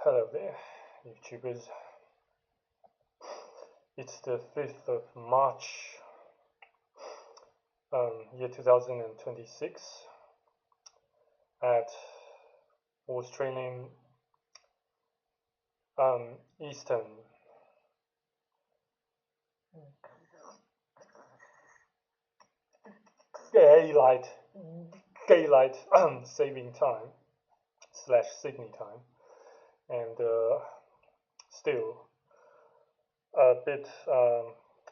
Hello there, YouTubers. It's the 5th of March, year 2026, at Australian Eastern daylight saving time / Sydney time, and still a bit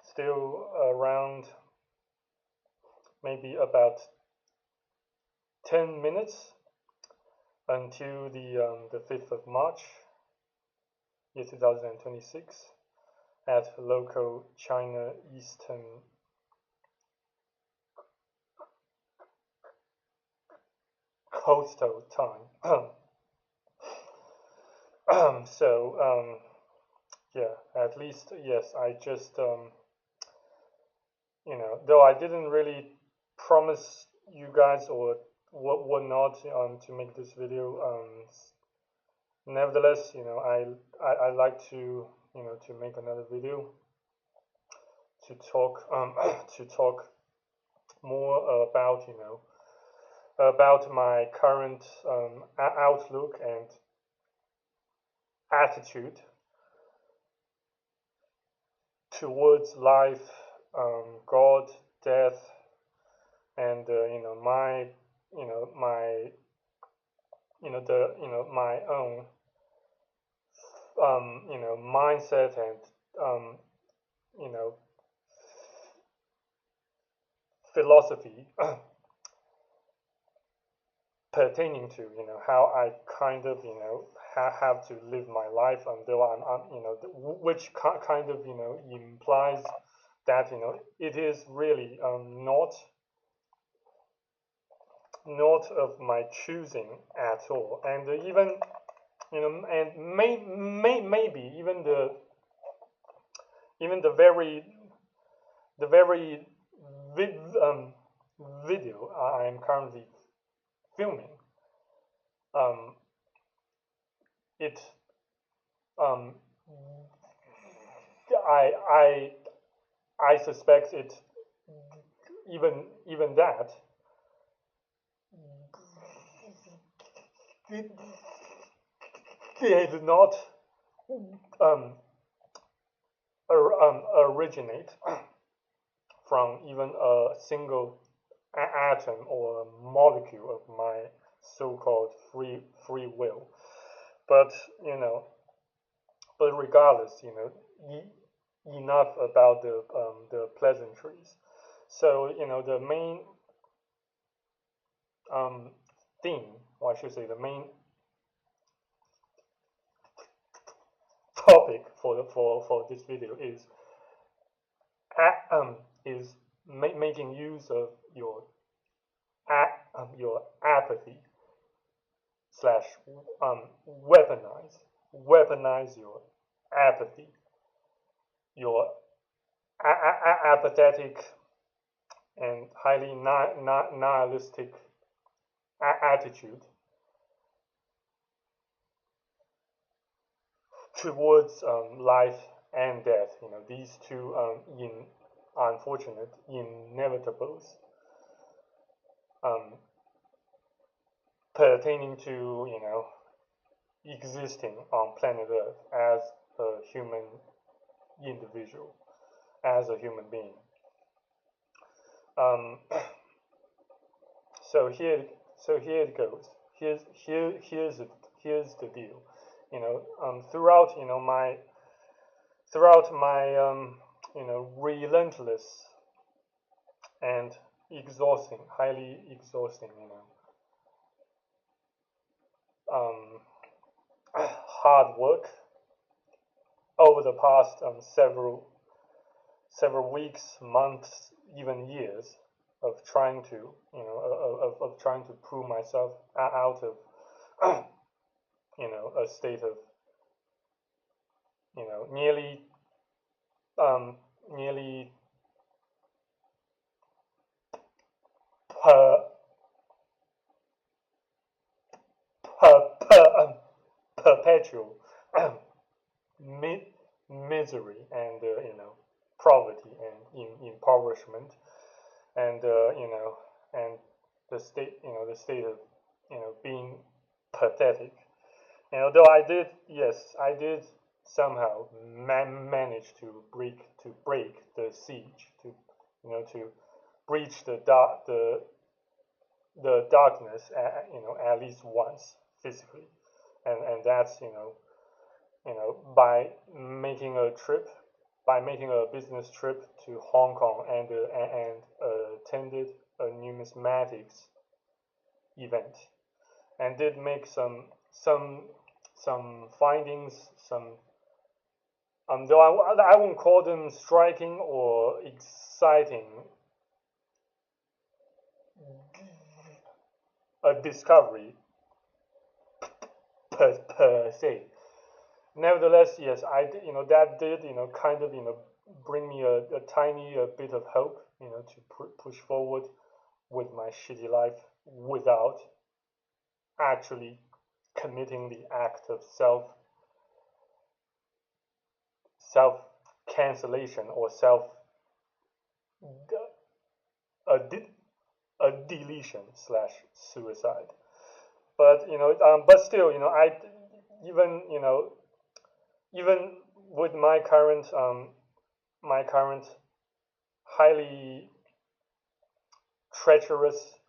still around maybe about 10 minutes until the 5th of March, year 2026, at local China Eastern coastal time. So yeah, at least yes, I just though I didn't really promise you guys or whatnot to make this video. Nevertheless, I like to to make another video to talk to talk more about about my current outlook and attitude towards life, God, death, and my my my own mindset and you know philosophy pertaining to how I kind of have to live my life until I'm which kind of implies that it is really not of my choosing at all, and even and maybe even the very video I am currently filming, it um, I suspect it even that it did not originate from even a single atom or molecule of my so-called free will. But but regardless, enough about the pleasantries. So the main theme, or I should say the main topic for this video is making use of your apathy slash weaponize your apathy, your apathetic and highly nihilistic attitude towards life and death. These two unfortunate inevitables pertaining to existing on planet Earth as a human individual, as a human being. So here it goes. Here's the deal. Throughout my relentless and exhausting, highly exhausting, hard work over the past several weeks, months, even years of trying to of trying to pull myself out of a state of nearly per, per, perpetual misery and poverty and impoverishment and and the state of being pathetic. Though I did, yes, I did somehow manage to break the siege, to breach the darkness, at least once physically, and that's by making a business trip to Hong Kong and attended a numismatics event and did make some findings, though I won't call them striking or exciting, a discovery per se. Nevertheless, yes, that did kind of bring me a tiny bit of hope, to push forward with my shitty life without actually committing the act of self cancellation or a, a deletion slash suicide. But but still, I even even with my current highly treacherous,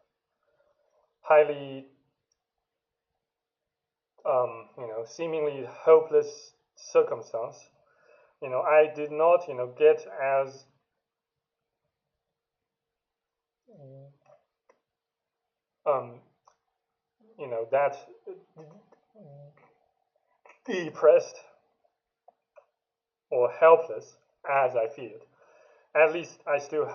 highly seemingly hopeless circumstance, I did not get as um, that depressed or helpless as I feared. At least I still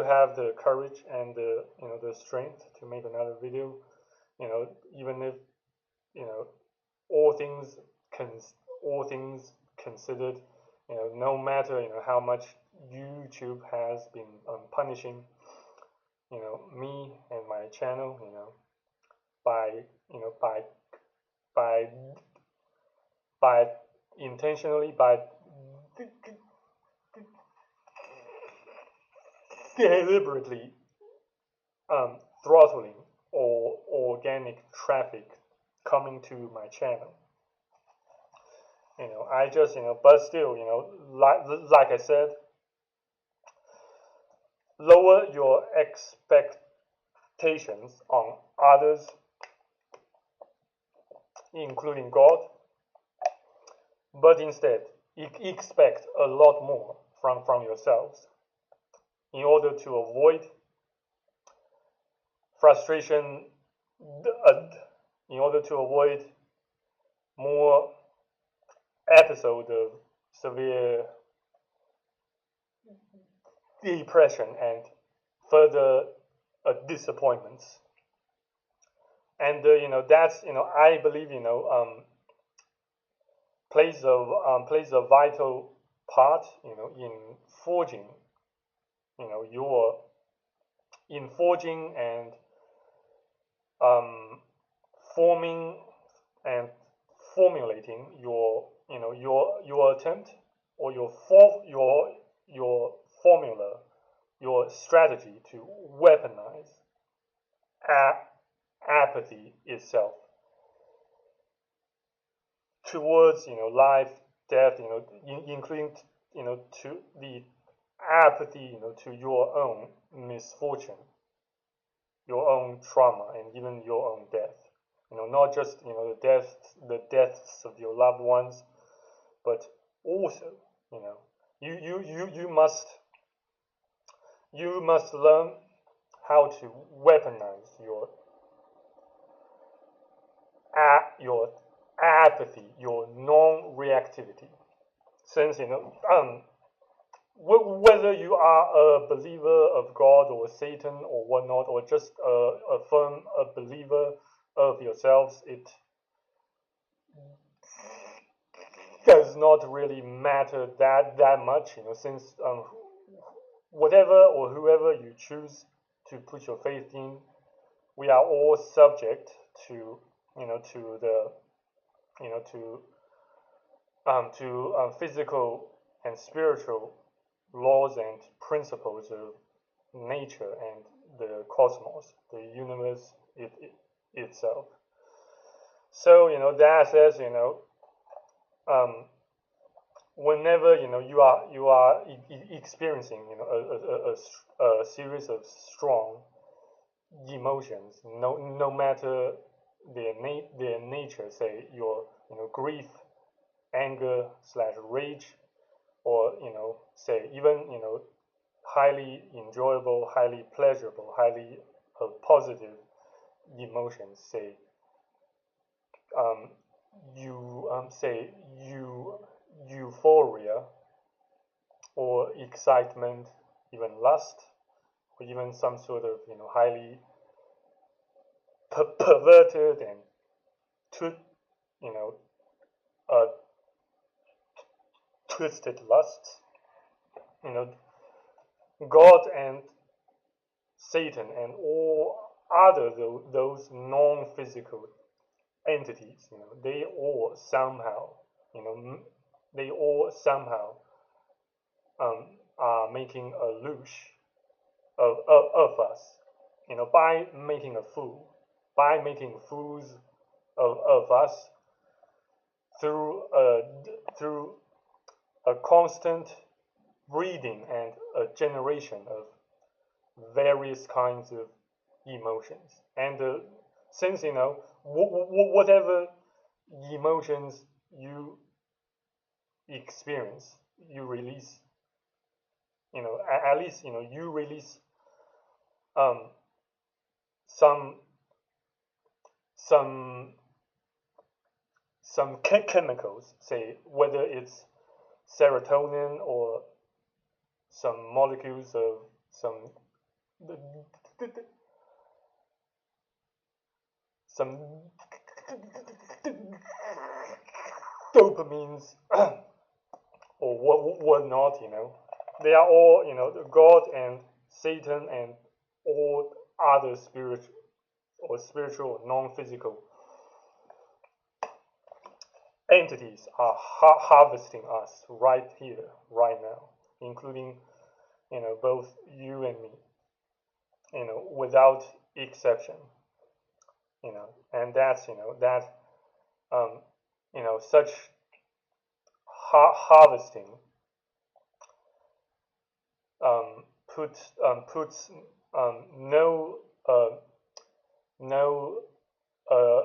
have the courage and the strength to make another video. Even if all things all things considered, no matter how much YouTube has been punishing me and my channel, by by by intentionally by deliberately throttling or organic traffic coming to my channel. I just but still like I said, lower your expectations on others, including God, but instead expect a lot more from yourselves in order to avoid frustration, in order to avoid more episode of severe depression and further disappointments. And that's I believe plays a vital part in forging your in forging and forming and formulating your attempt or your formula, your strategy to weaponize apathy itself towards life, death, including to the apathy to your own misfortune, your own trauma, and even your own death. Not just the deaths of your loved ones, but also you must learn how to weaponize your apathy, your non-reactivity. Since whether you are a believer of God or Satan or whatnot, or just a firm believer of yourselves, it does not really matter that much, since whatever or whoever you choose to put your faith in, we are all subject to to to physical and spiritual laws and principles of nature and the cosmos, the universe itself. So that says um, whenever you are experiencing a series of strong emotions, no matter their nature, say your grief, anger slash rage, or say even highly enjoyable, highly pleasurable, highly positive emotions, say um, you say euphoria or excitement, even lust, or even some sort of highly perverted and tw- you know uh, twisted lust. God and Satan and all other those non-physical entities, they all somehow, you know, they all somehow are making a louche of us, by making a fool, by making fools of us through through a constant breeding and a generation of various kinds of emotions. And since whatever emotions you experience, you release. At least you release um, some some some chemicals, say whether it's serotonin or some molecules of some some dopamines or what not. They are all God and Satan and all other spiritual non-physical entities are harvesting us right here, right now, including both you and me, without exception. And that's that such harvesting um, puts no no uh,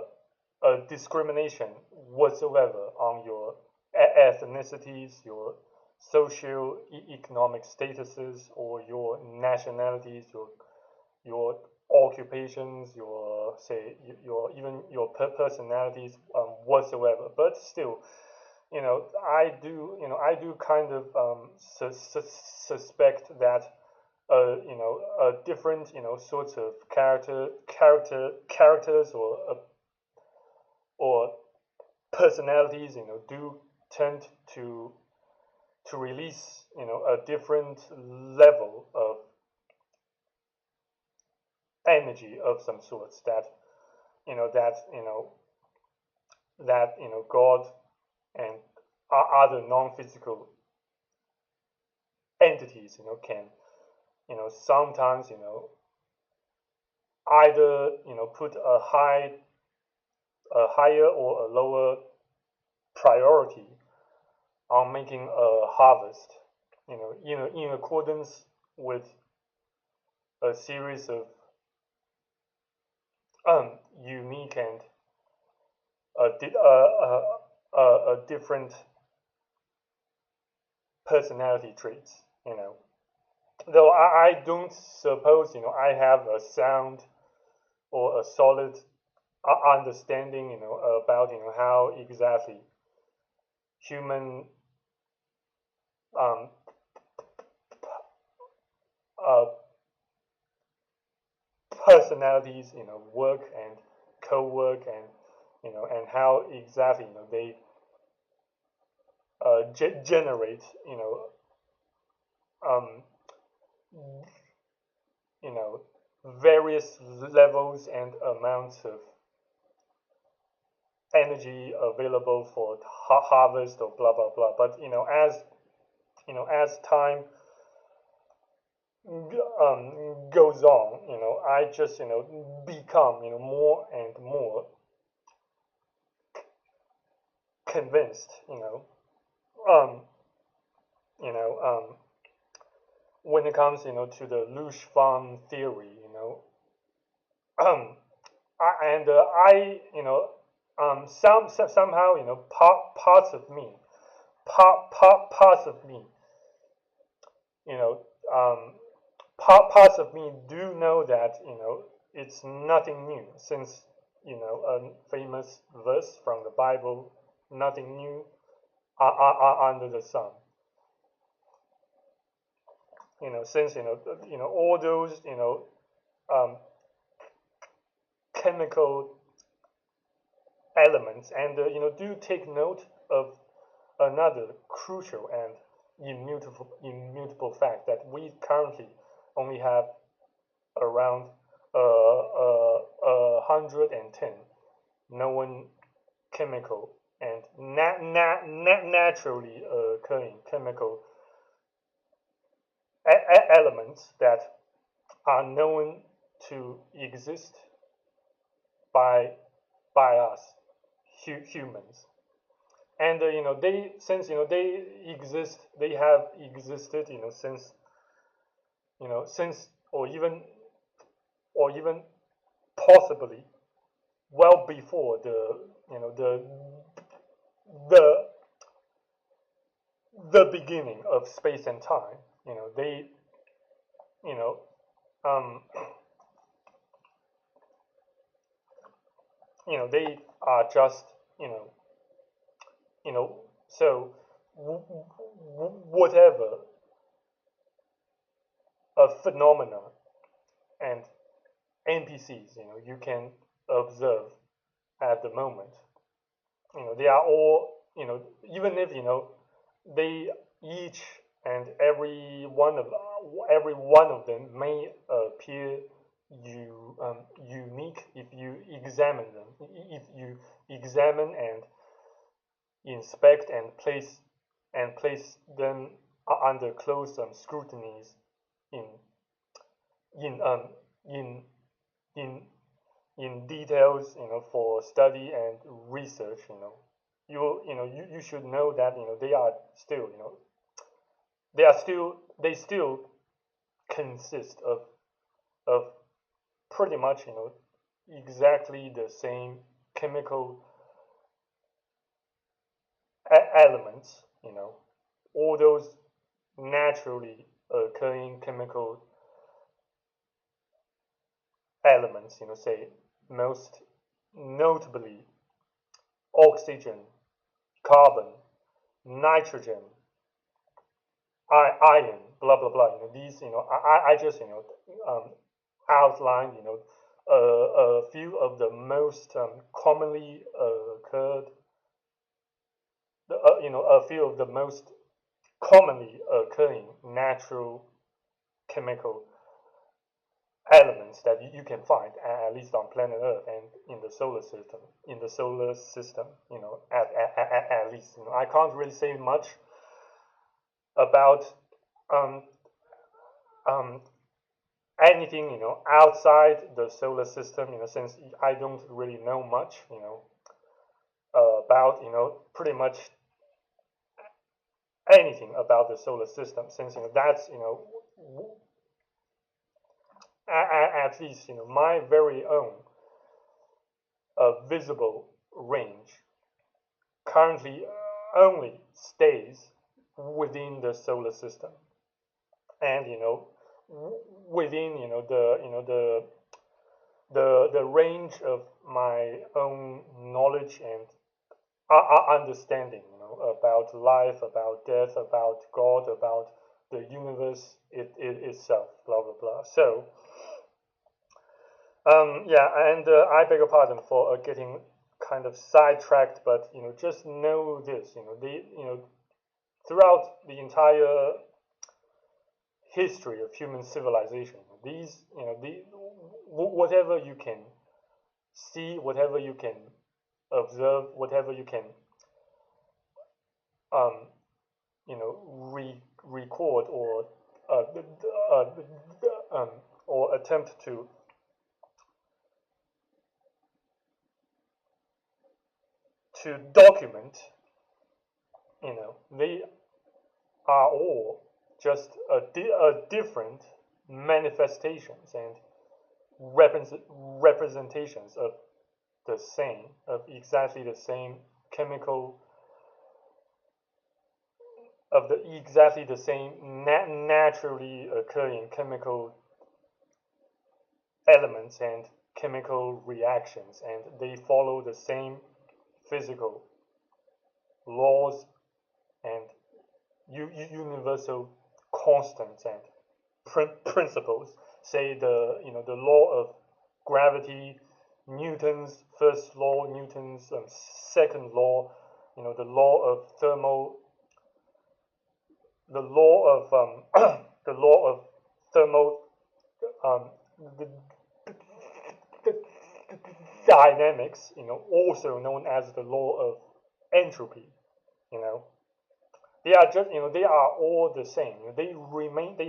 discrimination whatsoever on your ethnicities, your social economic statuses, or your nationalities, your occupations, your say your even your personalities whatsoever. But still, I do kind of suspect that different sorts of characters or personalities do tend to release a different level of energy of some sorts that you know that you know that God and other non-physical entities can sometimes either put a higher or a lower priority on making a harvest in accordance with a series of unique and different personality traits. Though I don't suppose I have a sound or a solid understanding about how exactly human um, uh, personalities work and co-work and and how exactly they generate um, you know various levels and amounts of energy available for harvest or blah blah blah. But as time goes on, I just become more and more convinced, um, you know, when it comes, to the Lush-Farm theory, um, I, somehow, parts of me, parts of me, you know, parts of me do know that, it's nothing new, since, a famous verse from the Bible, nothing new under the sun. Since all those um, chemical elements, and do take note of another crucial and immutable fact that we currently only have around 110 known chemical and naturally occurring chemical elements that are known to exist by us humans. And they since they exist, they have existed since or even possibly well before the the beginning of space and time. They you know um they are just you know so whatever a phenomena and NPCs you can observe at the moment, they are all even if they each and every one of them may appear unique if you examine them, if you examine and inspect and place them under close scrutinies in in in in in details, for study and research. You should know that they are still they still consist of pretty much exactly the same chemical elements, all those naturally occurring chemical elements, say most notably oxygen, carbon, nitrogen, iron, blah blah blah. These, I just outlined, a few of the most commonly occurred, a few of the most commonly occurring natural chemical elements that you can find, at least on planet Earth and in the solar system. At least, I can't really say much about um, um, anything outside the solar system, since I don't really know much, about pretty much anything about the solar system, since that's at least my very own visible range currently only stays within the solar system, and within the range of my own knowledge and understanding, about life, about death, about God, about the universe itself, blah blah blah. So yeah, and I beg your pardon for getting kind of sidetracked, but just know this, throughout the entire history of human civilization, these, whatever you can see, whatever you can observe, whatever you can, um, record uh, uh, um, or attempt to document, they are all just a different manifestations and representations of exactly the same chemical, of the exactly the same naturally occurring chemical elements and chemical reactions, and they follow the same physical laws and universal constants and principles. Say the law of gravity, Newton's first law, Newton's second law, the law of the law of the law of thermo um, the, the dynamics, also known as the law of entropy. You know, they are just they are all the same. They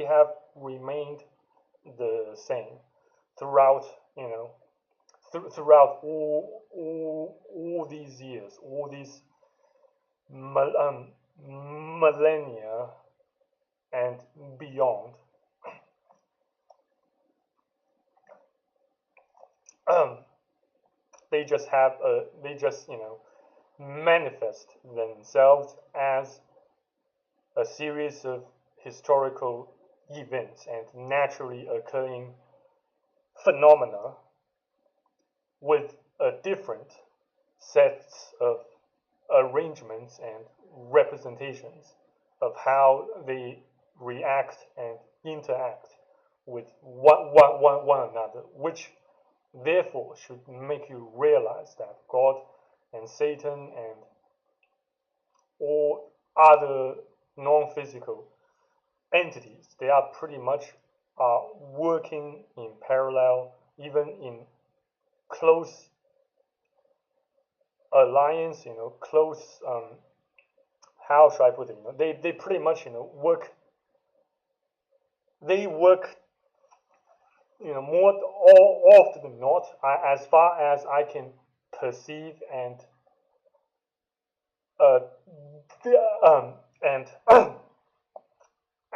have remained the same throughout throughout all these years, all these millennia and beyond. Um, they just manifest themselves as a series of historical events and naturally occurring phenomena with a different sets of arrangements and representations of how they react and interact with one another, which therefore should make you realize that God and Satan and all other non-physical entities, they are pretty much working in parallel, even in close alliance, close, how should I put it? They pretty much, work. They work, more often than not, as far as I can perceive uh, and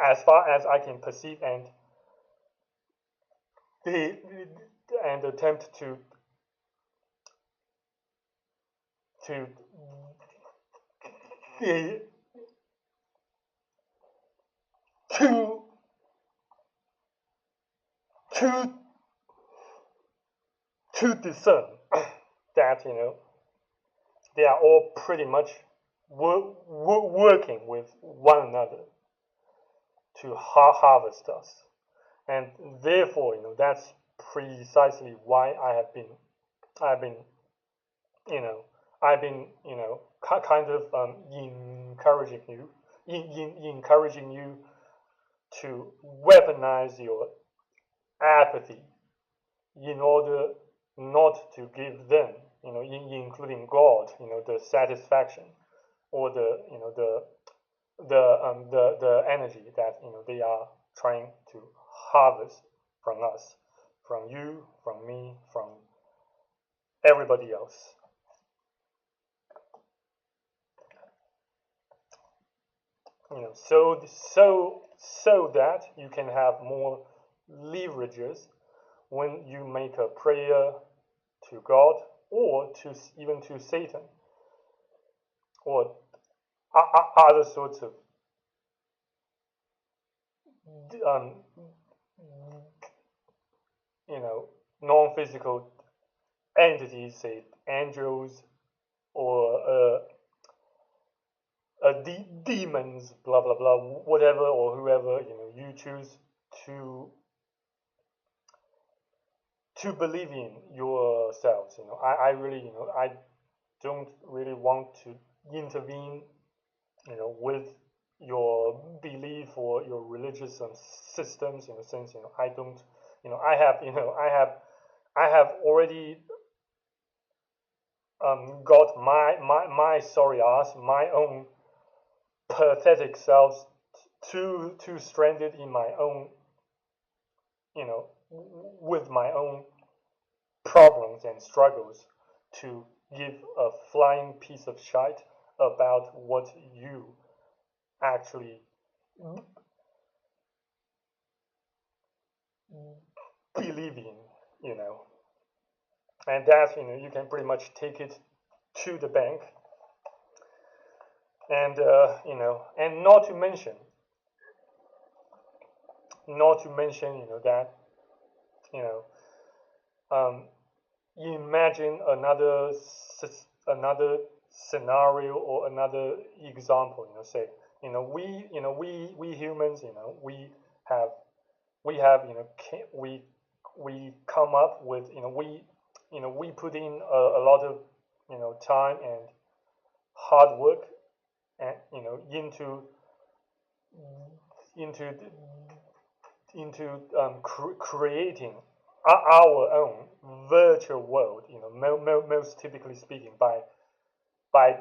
as far as I can perceive the and attempt to the to to to discern that they are all pretty much working with one another to harvest us, and therefore that's precisely why I've been you know I've been kind of encouraging you to weaponize your apathy in order not to give them, including God, the satisfaction or the energy that they are trying to harvest from us, from you, from me, from everybody else. So that you can have more leverages when you make a prayer to God or to even to Satan or other sorts of um, non-physical entities, say angels or demons, blah blah blah, whatever or whoever you choose to to believe in yourselves. I really I don't really want to intervene with your belief or your religious systems, since I don't I have I have already got my sorry ass, my own pathetic selves too stranded in my own, with my own problems and struggles to give a flying piece of shite about what you actually believe in, you know. And that, you can pretty much take it to the bank. And, and not to mention, that, you know, um, imagine another scenario or another example. Say, we humans, have we have we come up with, we put in a lot of time and hard work and into creating our own virtual world. Most typically speaking, by by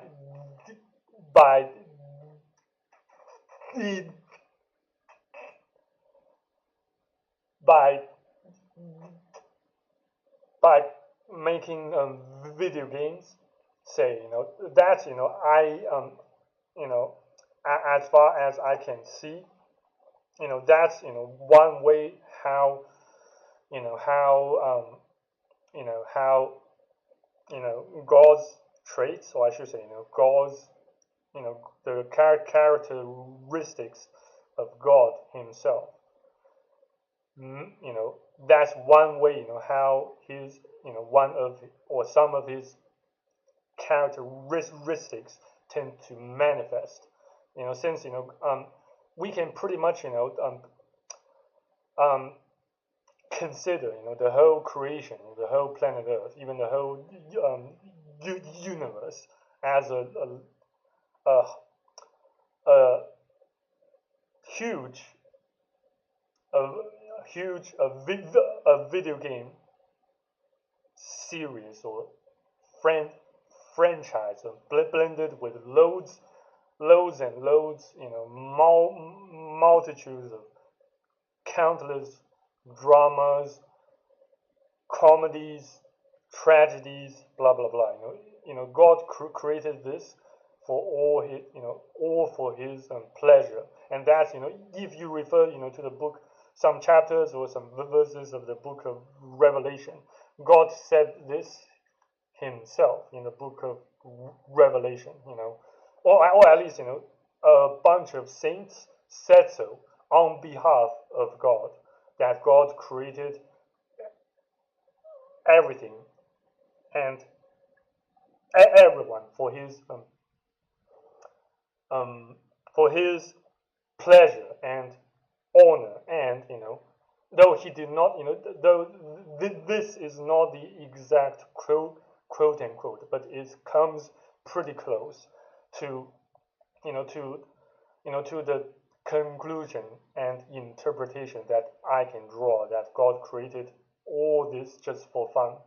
by by making video games. Say, that I you know as far as I can see, that's one way how how how God's traits, or I should say, God's, the characteristics of God Himself. That's one way, how his, one of or some of his characteristics tend to manifest. Since we can pretty much um, consider the whole creation, the whole planet Earth, even the whole universe as a, a huge a huge a video game series or friend franchise, blended with loads and loads, multitudes of countless dramas, comedies, tragedies, blah blah blah. God created this for all his, all for His pleasure, and that's, if you refer, to the book, some chapters or some verses of the book of Revelation, God said this Himself in the book of Revelation, or at least, a bunch of saints said so on behalf of God, that God created everything and everyone for His pleasure and honor, and though He did not, though this is not the exact quote unquote, but it comes pretty close to to the conclusion and interpretation that I can draw, that God created all this just for fun,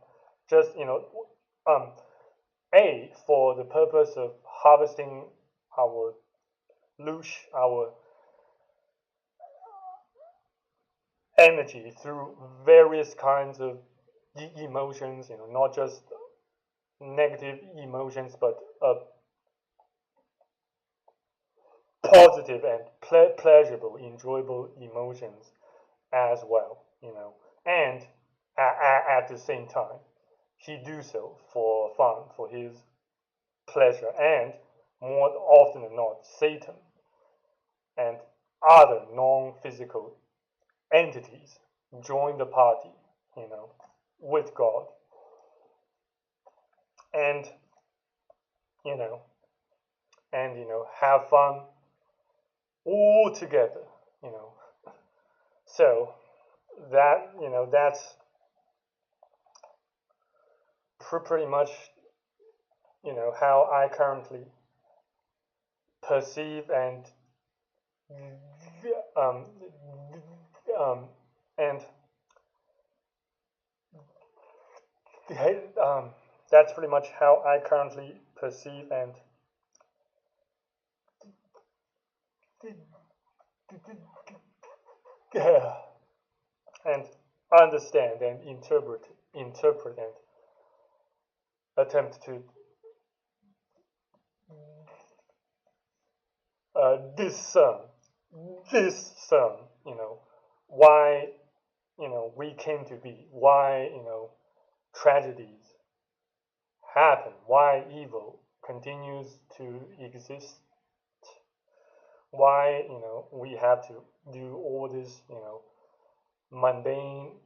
just for the purpose of harvesting our our energy through various kinds of emotions, not just negative emotions, but positive and pleasurable, enjoyable emotions as well, and at the same time, He do so for fun, for His pleasure, and more often than not, Satan and other non-physical entities join the party, with God, and you know, have fun all together, you know. So that that's pretty much how I currently perceive um, and that's pretty much how I currently perceive and understand and interpret and attempt to discern, discern, why, we came to be, why, tragedies happen, why evil continues to exist, why, we have to do all this, mundane,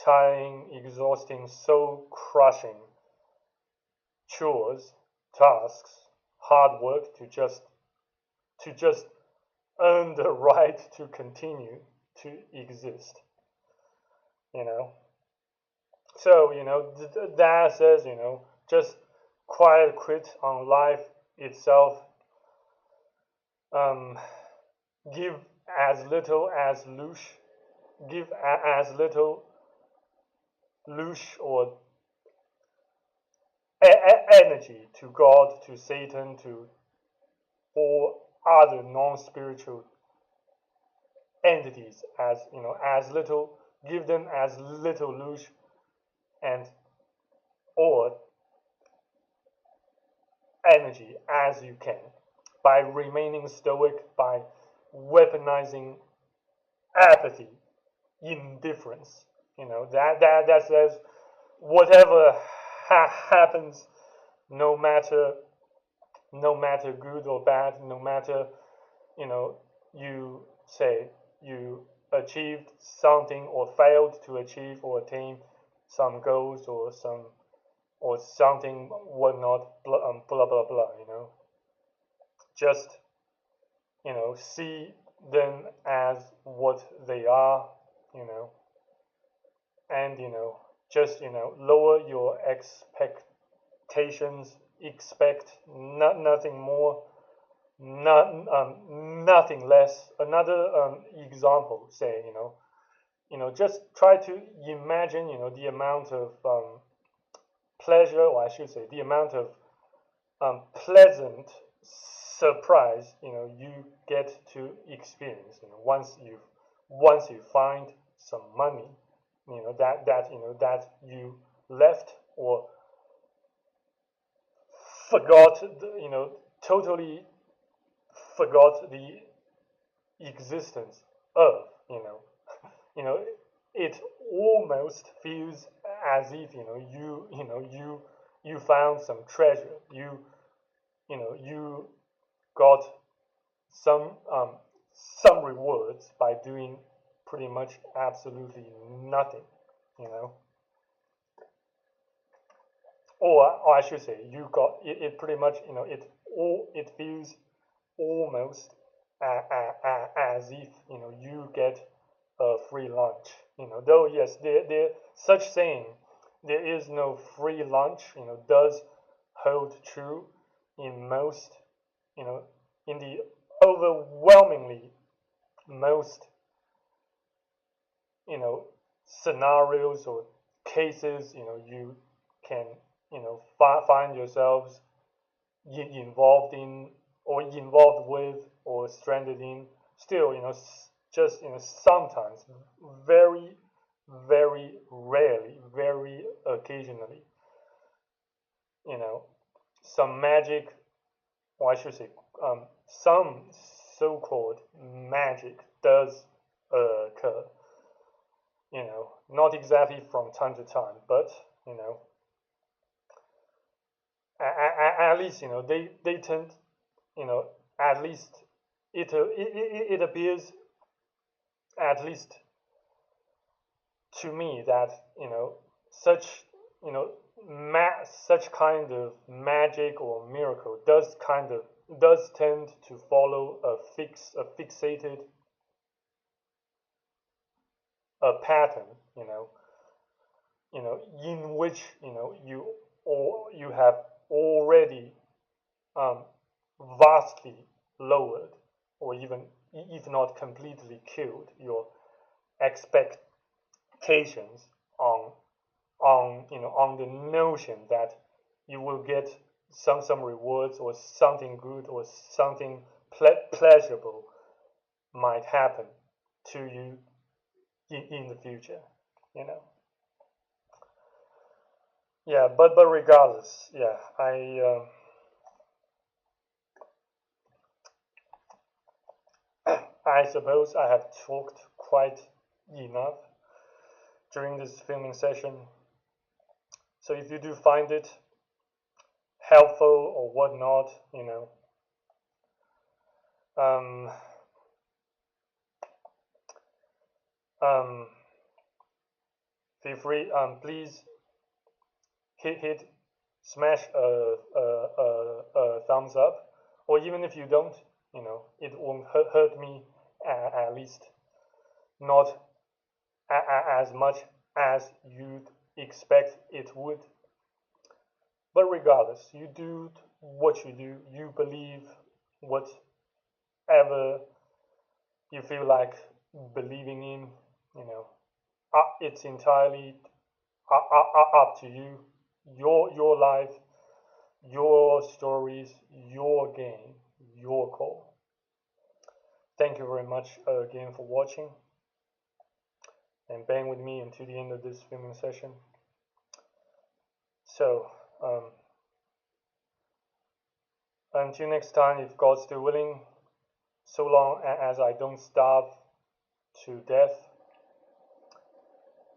tiring, exhausting, soul crushing chores, tasks, hard work to just earn the right to continue to exist. You know. So that says just quiet quit on life itself. Um, give as little as loosh, give as little loosh or energy to God, to Satan, to all other non-spiritual entities as little, give them as little loosh and or energy as you can by remaining stoic, by weaponizing apathy, indifference. That says whatever happens, no matter good or bad, no matter you say you achieved something or failed to achieve or attain some goals or something whatnot, blah blah blah. Just see them as what they are, and just lower your expectations, expect nothing more, nothing less. Another example, say just try to imagine the amount of pleasure, or I should say the amount of pleasant surprise you get to experience once you find some money that you left or forgot, totally forgot the existence of. you know it almost feels as if you found some treasure, you got some rewards by doing pretty much absolutely nothing, or I should say you got it pretty much, it feels almost as if you get a free lunch, though yes, there such saying, there is no free lunch, does hold true in most, in the overwhelmingly most, scenarios or cases, you can, find yourselves involved in or involved with or stranded in. Still, just sometimes, very, very rarely, very occasionally, some magic, or I should say, some so-called magic does occur. Not exactly from time to time, but at least they tend, at least it appears, at least to me, that such such kind of magic or miracle does tend to follow a fixated a pattern, in which you have already vastly lowered, or even if not completely killed, your expectations on the notion that you will get some rewards, or something good, or something pleasurable might happen to you in the future, you know. Yeah, but regardless, yeah, I suppose I have talked quite enough during this filming session. So if you do find it helpful or whatnot, um, um, feel free. Please hit smash a thumbs up, or even if you don't, it won't hurt me, at least not as much as you'd expect it would. But regardless, you do what you do, you believe whatever you feel like believing in, you know, it's entirely up to you, your life, your stories, your game, your call. Thank you very much again for watching and being with me until the end of this filming session. So, until next time, if God's still willing, so long as I don't starve to death.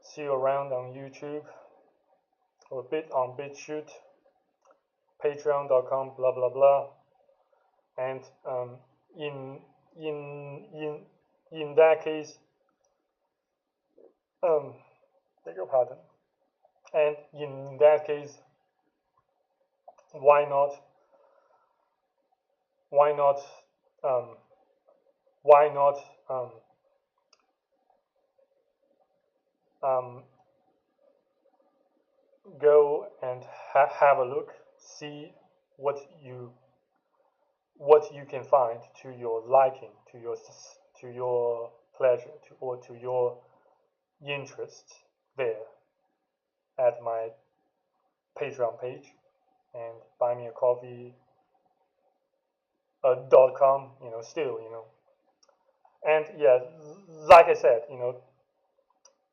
See you around on YouTube, or a bit on BitChute, patreon.com, blah blah blah. And in that case, beg your pardon. And in that case, why not go and have a look, see what you can find to your liking, to your pleasure, or to your interest there at my Patreon page and buymeacoffee.com, still, and yeah, like I said,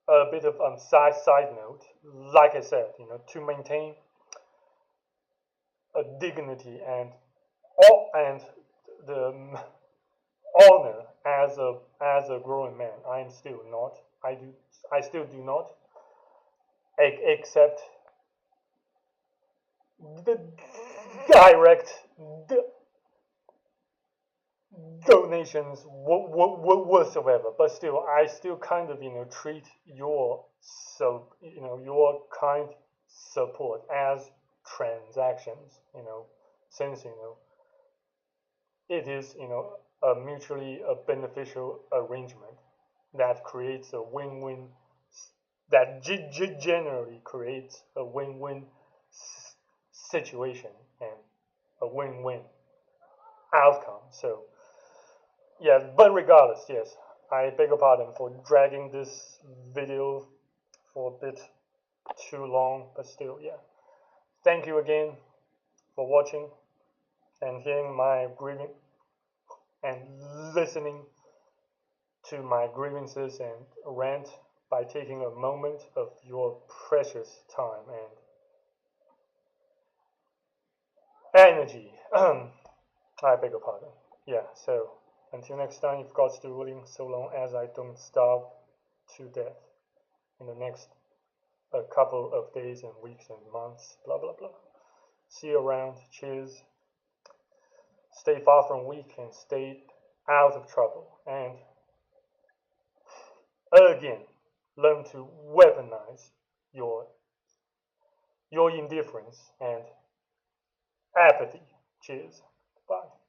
a bit of side note, like I said, to maintain a dignity and the honor as a growing man, I still do not accept the direct donations whatsoever, but still, I still kind of treat your kind support as transactions, since it is a mutually beneficial arrangement that creates a win-win, that generally creates a win-win situation and a win-win outcome. So yeah, but regardless, yes, I beg your pardon for dragging this video for a bit too long, but still, yeah. Thank you again for watching and hearing my grieving and listening to my grievances and rant by taking a moment of your precious time and energy. I beg your pardon. Yeah, so until next time, if God's still willing, so long as I don't starve to death in the next a couple of days and weeks and months, blah blah blah. See you around. Cheers. Stay far from weak and stay out of trouble. And again, learn to weaponize your indifference and apathy. Cheers. Bye.